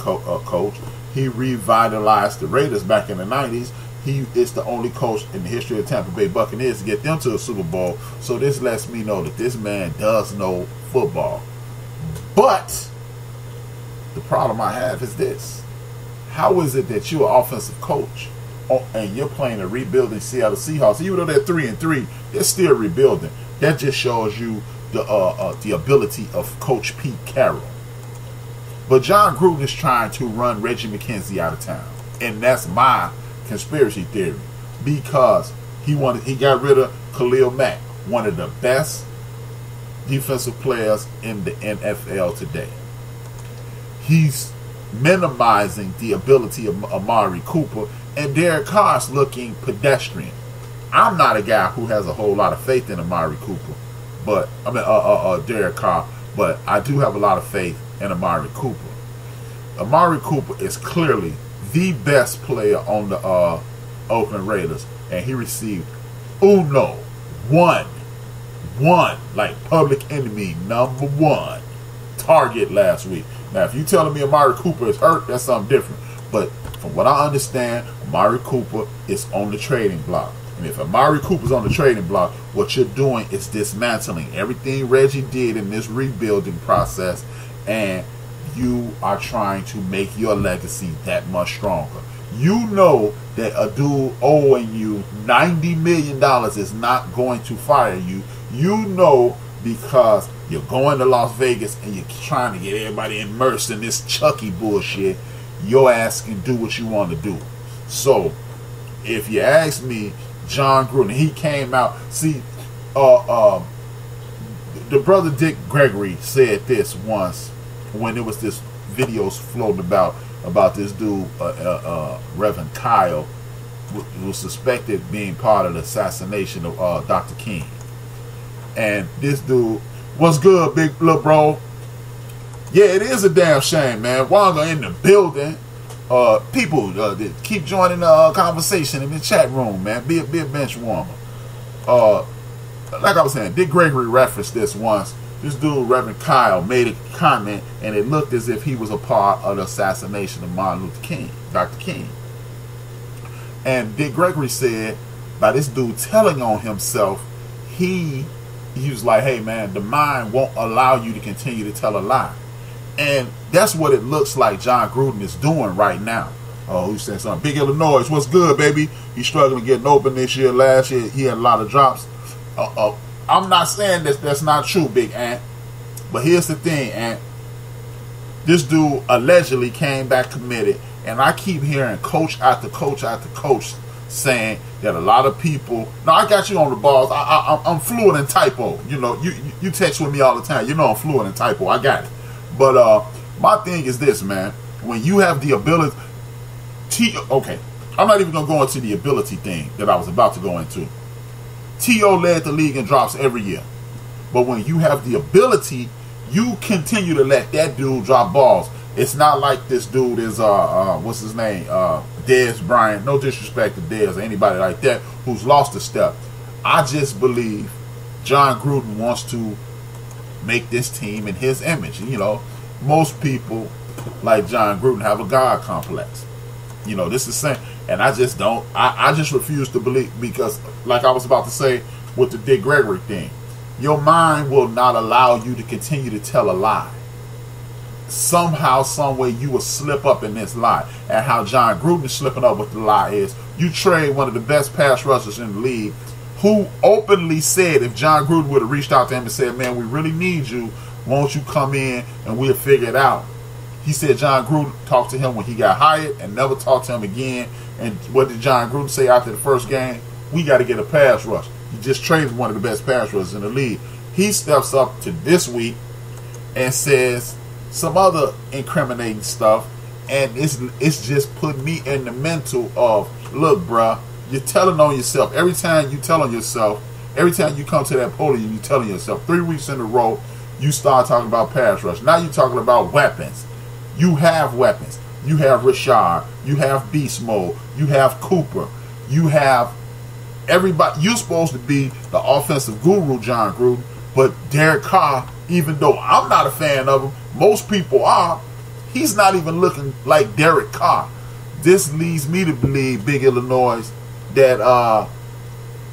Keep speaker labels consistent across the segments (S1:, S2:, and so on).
S1: coach. He revitalized the Raiders back in the 90s. He is the only coach in the history of Tampa Bay Buccaneers to get them to a Super Bowl. So this lets me know that this man does know football. But the problem I have is this. How is it that you're an offensive coach and you're playing a rebuilding Seattle Seahawks? Even though they're 3-3, they're still rebuilding. That just shows you the ability of Coach Pete Carroll. But John Gruden is trying to run Reggie McKenzie out of town. And that's my conspiracy theory. Because he got rid of Khalil Mack, one of the best defensive players in the NFL today. He's minimizing the ability of Amari Cooper, and Derek Carr's looking pedestrian. I'm not a guy who has a whole lot of faith in Amari Cooper, but Derek Carr, but I do have a lot of faith in Amari Cooper. Amari Cooper is clearly the best player on the Oakland Raiders, and he received one, like Public Enemy #1 target last week. Now, if you're telling me Amari Cooper is hurt, that's something different. But from what I understand, Amari Cooper is on the trading block. And if Amari Cooper's on the trading block, what you're doing is dismantling everything Reggie did in this rebuilding process, and you are trying to make your legacy that much stronger. You know that a dude owing you $90 million is not going to fire you. You know, because you're going to Las Vegas and you're trying to get everybody immersed in this Chucky bullshit, your ass can do what you want to do. So, if you ask me, John Gruden, he came out. See, the brother Dick Gregory said this once when there was this videos floating about this dude, Reverend Kyle, who was suspected being part of the assassination of Dr. King. And this dude, what's good, big little bro? Yeah, it is a damn shame, man. Wanga in the building. People keep joining the conversation in the chat room, man. Be a bench warmer. Like I was saying, Dick Gregory referenced this once. This dude, Reverend Kyle, made a comment, and it looked as if he was a part of the assassination of Martin Luther King, Dr. King. And Dick Gregory said, by this dude telling on himself, he was like, hey man, the mind won't allow you to continue to tell a lie. And that's what it looks like John Gruden is doing right now. Oh, he said something. Big Illinois, what's good, baby? He's struggling getting open this year. Last year, he had a lot of drops. I'm not saying that's not true, Big Ant. But here's the thing, Ant. This dude allegedly came back committed. And I keep hearing coach after coach after coach saying that a lot of people. Now I got you on the balls. I'm fluent in typo. You know, you text with me all the time. You know I'm fluent in typo. I got it. But my thing is this, man. When you have the ability, okay, I'm not even gonna go into the ability thing that I was about to go into. T.O. led the league in drops every year, but when you have the ability, you continue to let that dude drop balls. It's not like this dude is what's his name, Dez Bryant. No disrespect to Dez or anybody like that who's lost a step. I just believe John Gruden wants to make this team in his image. You know, most people like John Gruden have a God complex. You know, this is saying, and I just don't. I just refuse to believe, because, like I was about to say with the Dick Gregory thing, your mind will not allow you to continue to tell a lie. Somehow, some way, you will slip up in this lie. And how John Gruden is slipping up with the lie is, you trade one of the best pass rushers in the league, who openly said if John Gruden would have reached out to him and said, man, we really need you, won't you come in and we'll figure it out. He said John Gruden talked to him when he got hired and never talked to him again. And what did John Gruden say after the first game? We got to get a pass rush. He just traded one of the best pass rushers in the league. He steps up to this week and says some other incriminating stuff, and it's just put me in the mental of, look, bruh, you're telling on yourself. Every time you tell on yourself, every time you come to that podium, you're telling yourself. 3 weeks in a row, you start talking about pass rush. Now you're talking about weapons. You have weapons. You have Rashard. You have Beast Mode. You have Cooper. You have everybody. You're supposed to be the offensive guru, John Gruden. But Derek Carr, even though I'm not a fan of him, most people are. He's not even looking like Derek Carr. This leads me to believe, Big Illinois, that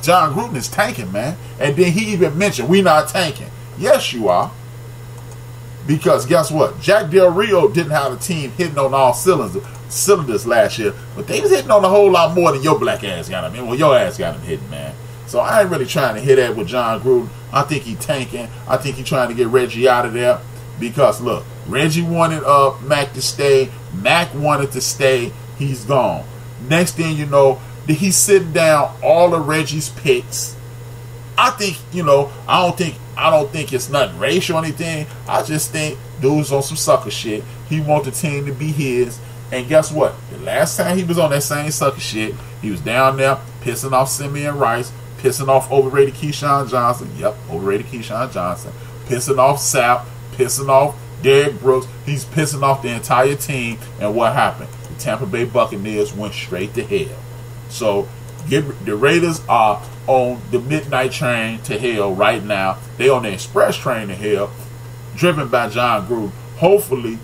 S1: John Gruden is tanking, man. And then he even mentioned, we not tanking. Yes, you are. Because guess what? Jack Del Rio didn't have a team hitting on all cylinders last year, but they was hitting on a whole lot more than your black ass got him. Well, your ass got him hitting, man. So I ain't really trying to hit that with John Gruden. I think he tanking. I think he trying to get Reggie out of there. Because look, Reggie wanted Mac to stay. Mac wanted to stay. He's gone. Next thing you know, he's sitting down all of Reggie's picks. I think, I don't think it's nothing racial or anything. I just think dude's on some sucker shit. He wants the team to be his. And guess what? The last time he was on that same sucker shit, he was down there pissing off Simeon Rice, pissing off overrated Keyshawn Johnson. Yep, overrated Keyshawn Johnson. Pissing off Sapp, pissing off Derrick Brooks. He's pissing off the entire team. And what happened? The Tampa Bay Buccaneers went straight to hell. So the Raiders are on the midnight train to hell right now. They on the express train to hell, driven by John Gruden. Hopefully,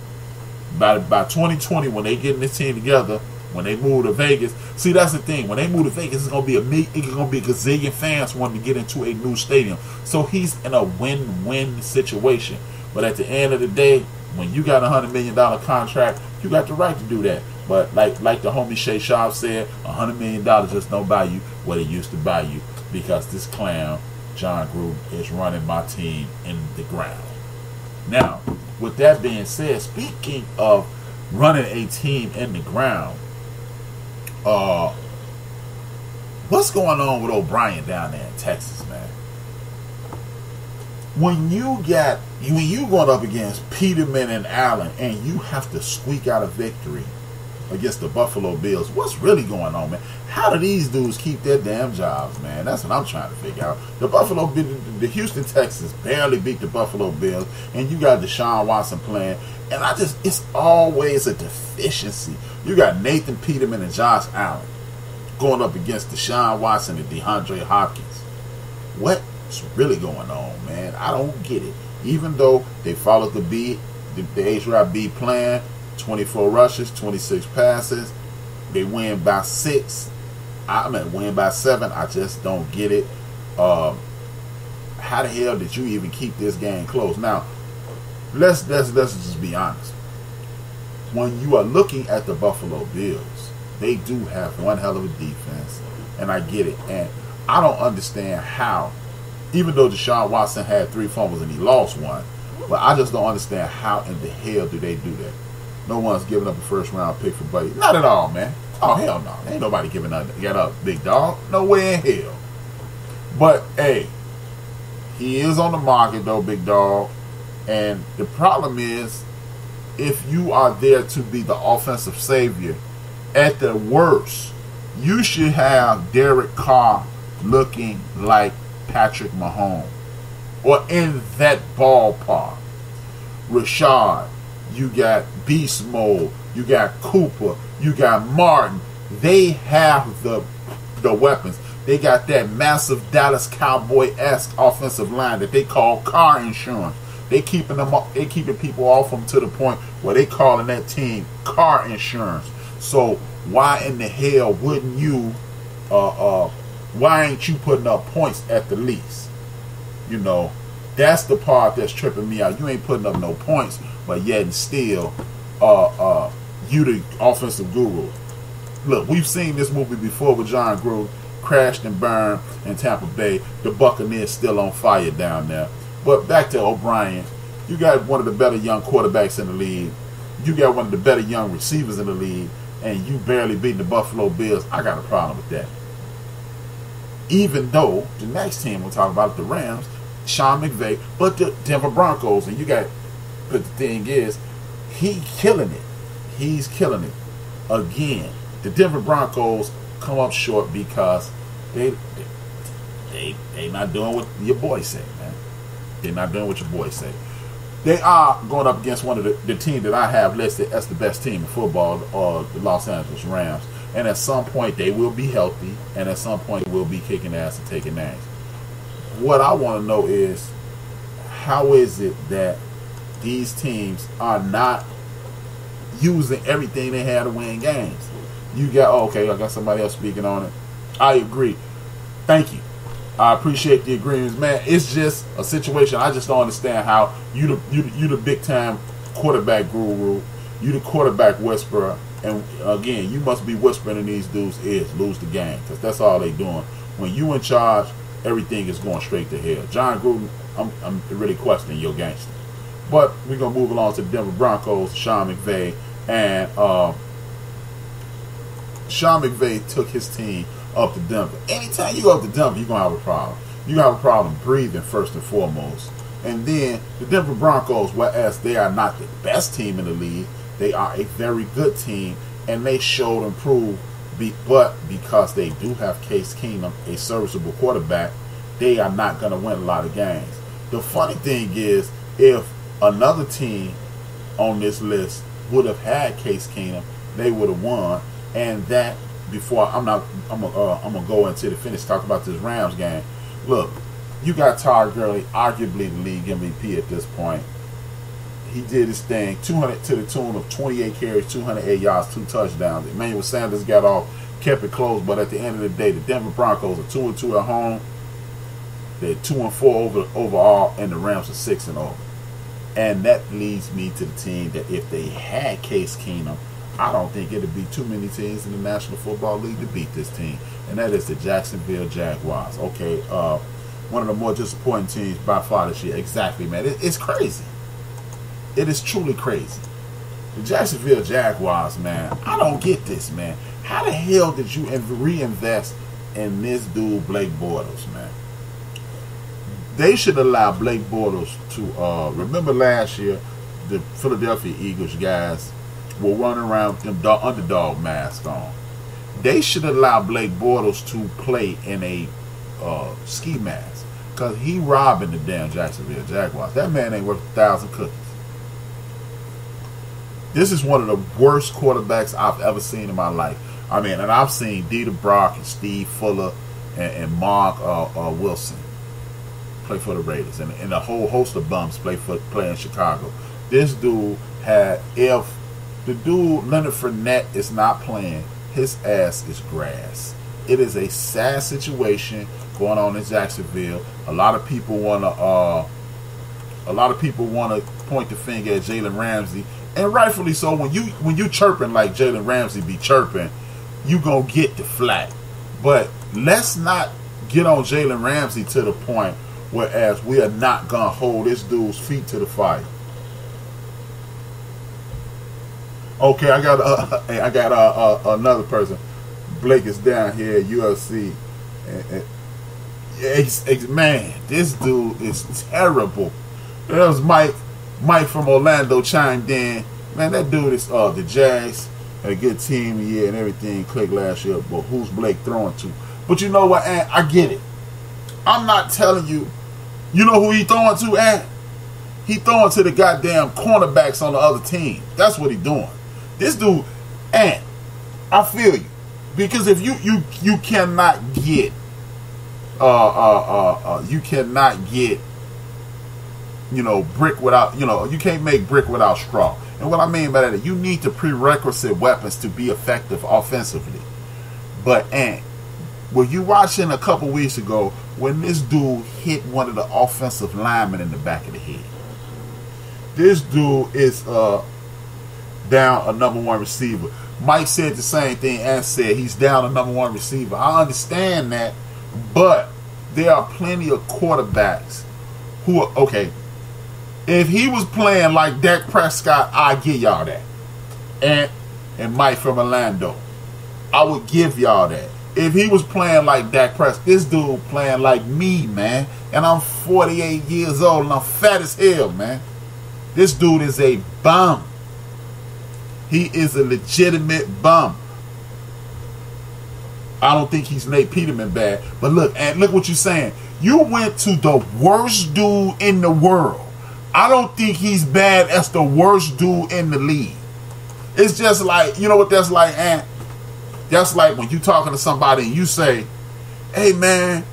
S1: by 2020, when they get this team together, when they move to Vegas. See, that's the thing. When they move to Vegas, it's gonna be a gazillion fans wanting to get into a new stadium. So he's in a win-win situation. But at the end of the day, when you got $100 million contract, you got the right to do that. But like the homie Shay Sharp said, $100 million just don't buy you what it used to buy you, because this clown, John Gruden, is running my team in the ground. Now, with that being said, speaking of running a team in the ground, what's going on with O'Brien down there in Texas, man? When you going up against Peterman and Allen and you have to squeak out a victory against the Buffalo Bills, what's really going on, man? How do these dudes keep their damn jobs, man? That's what I'm trying to figure out. The Houston Texans barely beat the Buffalo Bills, and you got Deshaun Watson playing, and it's always a deficiency. You got Nathan Peterman and Josh Allen going up against Deshaun Watson and DeAndre Hopkins. What's really going on, man? I don't get it. Even though they followed the H-Rob-B plan, 24 rushes, 26 passes, they win by 6. Win by 7. I just don't get it. How the hell did you even keep this game close? Now, let's just be honest. When you are looking at the Buffalo Bills, they do have one hell of a defense, and I get it. And I don't understand how, even though Deshaun Watson had 3 fumbles and he lost 1, but I just don't understand how in the hell do they do that. No one's giving up a first-round pick for Buddy. Not at all, man. Oh, hell no. Ain't nobody giving up, big dog. No way in hell. But, hey, he is on the market, though, big dog. And the problem is, if you are there to be the offensive savior, at the worst, you should have Derek Carr looking like Patrick Mahomes, or in that ballpark. Rashad, you got Beast Mode, you got Cooper, you got Martin. They have the weapons. They got that massive Dallas Cowboy-esque offensive line that they call car insurance. They keeping people off them to the point where they calling that team car insurance. So why in the hell wouldn't you? Why ain't you putting up points at the least? That's the part that's tripping me out. You ain't putting up no points, but yet and still, you the offensive guru. Look, we've seen this movie before with John Gruden, crashed and burned in Tampa Bay. The Buccaneers still on fire down there. But back to O'Brien, you got one of the better young quarterbacks in the league. You got one of the better young receivers in the league, and you barely beating the Buffalo Bills. I got a problem with that. Even though the next team we'll talk about, the Rams, Sean McVay, but the Denver Broncos, and but the thing is, he's killing it. He's killing it. Again, the Denver Broncos come up short because they not doing what your boy say, man. They're not doing what your boy say. They are going up against one of the team that I have listed as the best team in football, the Los Angeles Rams. And at some point, they will be healthy, and at some point, will be kicking ass and taking names. What I want to know is, how is it that these teams are not using everything they had to win games. You got, oh, okay, I got somebody else speaking on it. I agree. Thank you. I appreciate the agreements, man. It's just a situation. I just don't understand how you the big time quarterback guru, you the quarterback whisperer, and again, you must be whispering in these dudes' ears, lose the game, because that's all they doing. When you in charge, everything is going straight to hell. John Gruden, I'm really questioning your gangster. But we're gonna move along to the Denver Broncos. Sean McVay, and Sean McVay took his team up to Denver. Anytime you go up to Denver, you're going to have a problem. You're going to have a problem breathing first and foremost. And then the Denver Broncos, whereas they are not the best team in the league, they are a very good team, and they showed and proved, but because they do have Case Keenum, a serviceable quarterback, they are not going to win a lot of games. The funny thing is, if another team on this list would have had Case Keenum, they would have won. And that, before I'm gonna go into the finish, talk about this Rams game. Look, you got Todd Gurley, arguably the league MVP at this point. He did his thing, 200 to the tune of 28 carries, 208 yards, 2 touchdowns. Emmanuel Sanders got off, kept it close, but at the end of the day, the Denver Broncos are 2-2 at home. They're 2-4 overall, and the Rams are 6-0. And that leads me to the team that if they had Case Keenum, I don't think it'd be too many teams in the National Football League to beat this team, and that is the Jacksonville Jaguars. Okay, one of the more disappointing teams by far this year. Exactly, man. It's crazy. It is truly crazy. The Jacksonville Jaguars, man. I don't get this, man. How the hell did you reinvest in this dude, Blake Bortles, man? They should allow Blake Bortles to. Remember last year, the Philadelphia Eagles guys were running around with them underdog mask on. They should allow Blake Bortles to play in a ski mask, because he robbing the damn Jacksonville Jaguars. That man ain't worth 1,000 cookies. This is one of the worst quarterbacks I've ever seen in my life. I mean, and I've seen Dieter Brock and Steve Fuller and Mark Wilson play for the Raiders, and a whole host of bums play in Chicago. This dude had, if the dude Leonard Fournette is not playing, his ass is grass. It is a sad situation going on in Jacksonville. A lot of people want to point the finger at Jalen Ramsey, and rightfully so. When you chirping like Jalen Ramsey be chirping, you gonna get the flack. But let's not get on Jalen Ramsey to the point whereas we are not gonna hold this dude's feet to the fire. Okay, I got another person. Blake is down here at UFC. Man, this dude is terrible. That was Mike from Orlando chimed in. Man, that dude is the Jags, a good team and everything clicked last year. But who's Blake throwing to? But you know what, Ant? I get it. I'm not telling you. You know who he throwing to, Ant? He throwing to the goddamn cornerbacks on the other team. That's what he doing. This dude, and I feel you, because if you cannot get brick without, you can't make brick without straw. And what I mean by that, you need the prerequisite weapons to be effective offensively. But were you watching a couple weeks ago when this dude hit one of the offensive linemen in the back of the head? This dude is down a number one receiver. Mike said the same thing and said he's down a number one receiver. I understand that, but there are plenty of quarterbacks who are, okay, if he was playing like Dak Prescott, I'd give y'all that. And Mike from Orlando, I would give y'all that. If he was playing like Dak Prescott, this dude playing like me, man, and I'm 48 years old and I'm fat as hell, man. This dude is a bum. He is a legitimate bum. I don't think he's Nate Peterman bad. But look, and look what you're saying. You went to the worst dude in the world. I don't think he's bad as the worst dude in the league. It's just like, you know what that's like, Ant? That's like when you talking to somebody and you say, hey man,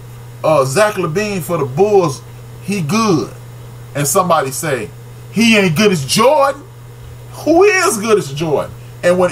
S1: Zach LaVine for the Bulls, he good. And somebody say, he ain't good as Jordan. who is good as Jordan. And when